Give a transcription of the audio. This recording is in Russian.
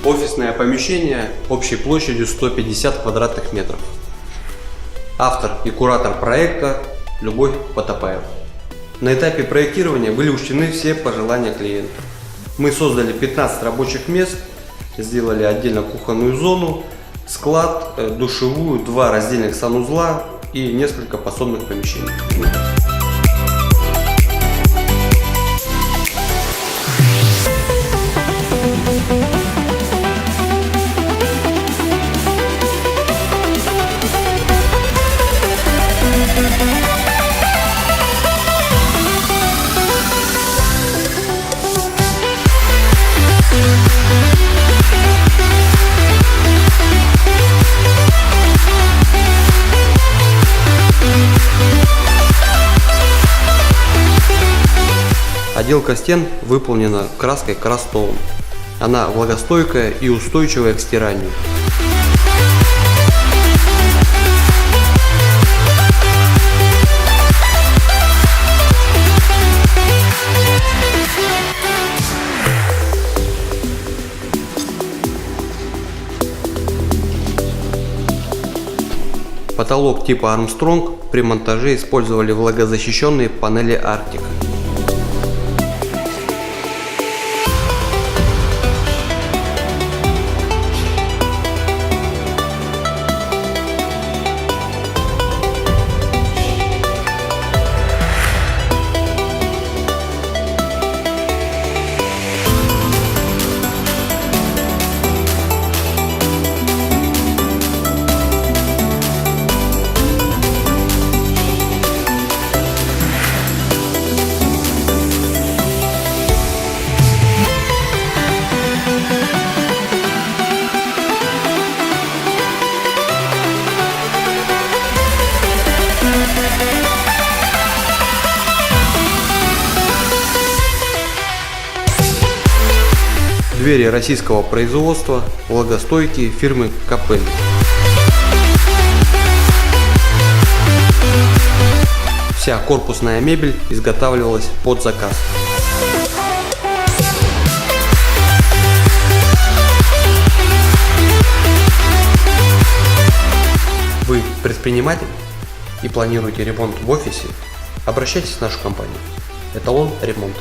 офисное помещение общей площадью 150 квадратных метров. Автор и куратор проекта Любовь Потопаева. На этапе проектирования были учтены все пожелания клиента. Мы создали 15 рабочих мест, сделали отдельно кухонную зону, склад, душевую, 2 раздельных санузла и несколько подсобных помещений. Отделка стен выполнена краской красновым. Она влагостойкая и устойчивая к стиранию. Потолок типа Армстронг при монтаже использовали влагозащищенные панели Arctic. Двери российского производства, влагостойкие, фирмы Комплексный. Вся корпусная мебель изготавливалась под заказ. Вы предприниматель и планируете ремонт в офисе? Обращайтесь в нашу компанию. Эталон ремонта.